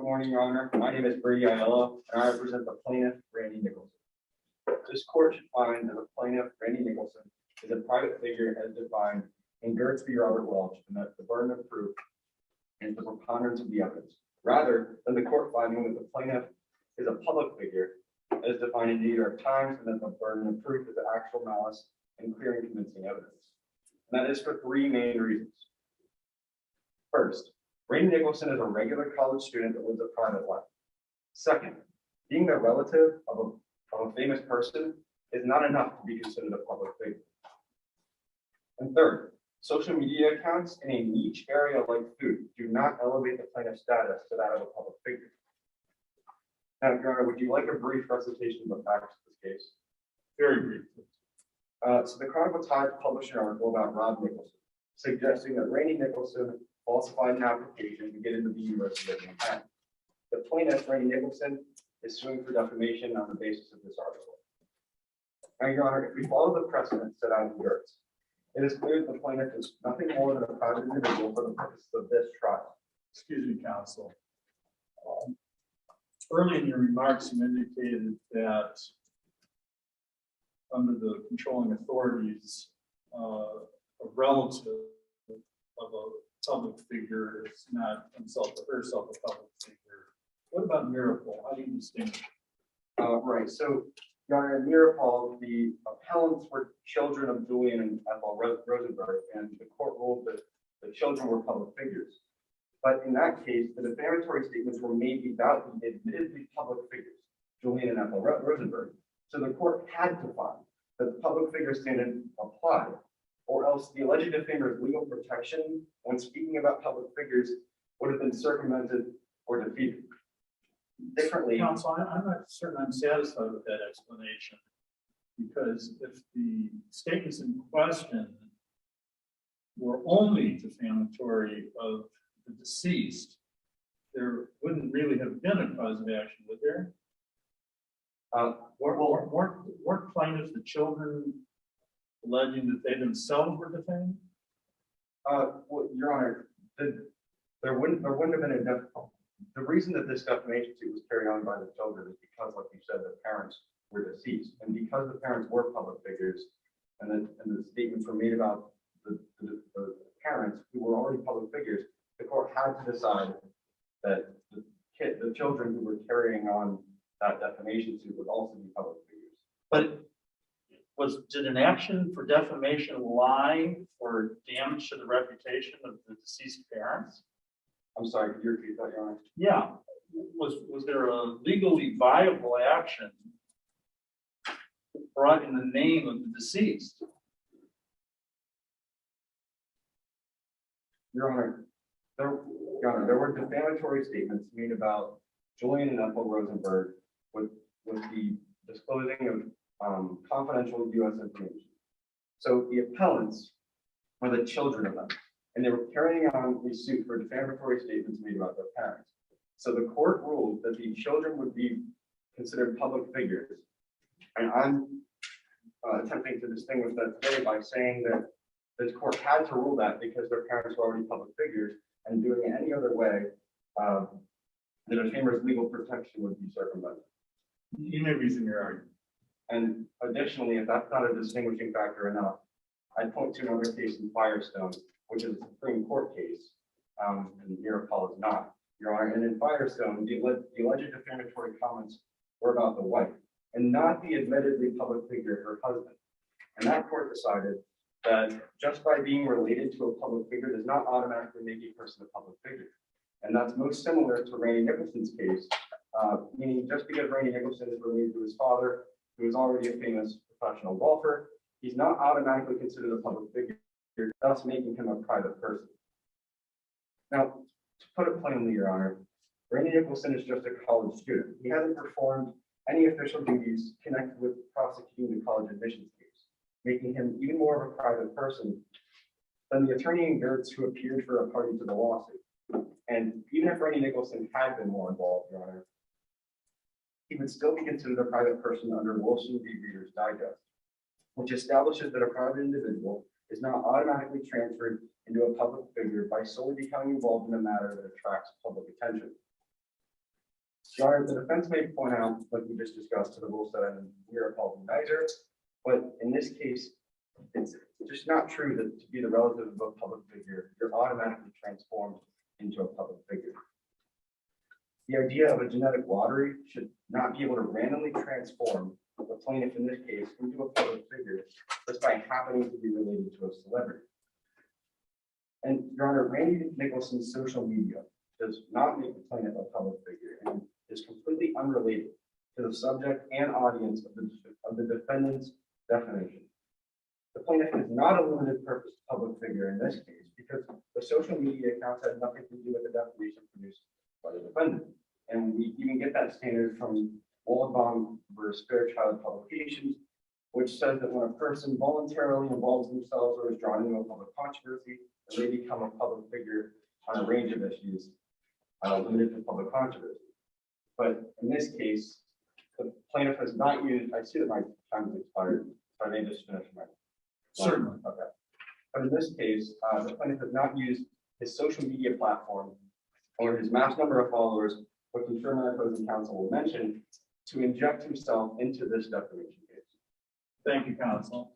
Good morning, Your Honor. My name is Brady Aiello, and I represent the plaintiff, Randy Nicholson. This court should find that the plaintiff, Randy Nicholson, is a private figure as defined in Gertz v. Robert Welch, and that the burden of proof is the preponderance of the evidence, rather than the court finding that the plaintiff is a public figure as defined in the New York Times, and that the burden of proof is the actual malice and clear and convincing evidence. And that is for three main reasons. First, Randy Nicholson is a regular college student that lives a private life. Second, being the relative of a famous person is not enough to be considered a public figure. And third, social media accounts in a niche area like food do not elevate the plaintiff's status to that of a public figure. Now, Your Honor, would you like a brief recitation of the facts of this case? Very briefly. So the Chronicle Times published an article about Rob Nicholson, suggesting that Randy Nicholson falsified an application to get into the University of Manhattan. The plaintiff, Randy Nicholson, is suing for defamation on the basis of this article. Now, Your Honor, if we follow the precedent set out in Gertz, it is clear that the plaintiff is nothing more than a private individual for the purposes of this trial. Excuse me, counsel. Early in your remarks, you indicated that under the controlling authorities, a relative of a public figure is not himself or herself a public figure. What about Miracle? How do you distinguish? Right. So, Your Honor, in Mirapol, the appellants were children of Julian and Ethel Rosenberg, and the court ruled that the children were public figures. But in that case, the defamatory statements were made about the admittedly public figures, Julian and Ethel Rosenberg. So the court had to find that the public figure standard applied, or else the alleged defamer's legal protection when speaking about public figures would have been circumvented or defeated. Differently, Counsel, I'm not certain I'm satisfied with that explanation, because if the statements in question were only defamatory of the deceased, there wouldn't really have been a cause of action, would there? Weren't plaintiffs the children alleging that they themselves were defamed? well, Your Honor, there wouldn't have been the reason that this defamation suit was carried on by the children is because, like you said, the parents were deceased, and because the parents were public figures, and the statements were made about the parents who were already public figures, the court had to decide that the children who were carrying on that defamation suit would also be public figures. But did an action for defamation lie for damage to the reputation of the deceased parents? I'm sorry, could you repeat that, Your Honor? Yeah. Was there a legally viable action brought in the name of the deceased? Your Honor, there were defamatory statements made about Julian and Ethel Rosenberg with the disclosing of confidential U.S. information. So the appellants were the children of them, and they were carrying on a suit for defamatory statements made about their parents. So the court ruled that the children would be considered public figures. And I'm attempting to distinguish that today by saying that the court had to rule that because their parents were already public figures, and doing it any other way, the defamer's legal protection would be circumvented. You may reason your argument. And additionally, if that's not a distinguishing factor enough, I'd point to another case in Firestone, which is a Supreme Court case, and Mirapol is not, Your Honor. And in Firestone, the alleged defamatory comments were about the wife, and not the admittedly public figure, her husband. And that court decided that just by being related to a public figure does not automatically make a person a public figure. And that's most similar to Randy Nicholson's case, meaning just because Randy Nicholson is related to his father, who is already a famous professional golfer, he's not automatically considered a public figure, thus making him a private person. Now, to put it plainly, Your Honor, Randy Nicholson is just a college student. He hasn't performed any official duties connected with prosecuting the college admissions case, making him even more of a private person than the attorney in Gertz who appeared for a party to the lawsuit. And even if Randy Nicholson had been more involved, Your Honor, he would still be considered a private person under Wilson v. Reader's Digest, which establishes that a private individual is not automatically transferred into a public figure by solely becoming involved in a matter that attracts public attention. Your Honor, the defense may point out, like we just discussed, to the rules that we are called advisor, but in this case, it's just not true that to be the relative of a public figure, you're automatically transformed into a public figure. The idea of a genetic lottery should not be able to randomly transform the plaintiff in this case into a public figure just by happening to be related to a celebrity. And Your Honor, Randy Nicholson's social media does not make the plaintiff a public figure and is completely unrelated to the subject and audience of the defendant's definition. The plaintiff is not a limited purpose public figure in this case because the social media accounts had nothing to do with the definition produced by the defendant. And we even get that standard from Wollongong versus Fairchild Publications, which says that when a person voluntarily involves themselves or is drawn into a public controversy, they become a public figure on a range of issues limited to public controversy. But in this case, the plaintiff has not used, I see that my time has expired, so I may just finish my. Certainly. Okay. But in this case, the plaintiff has not used his social media platform or his mass number of followers, which I'm sure my opposing counsel will mention, to inject himself into this defamation case. Thank you, counsel.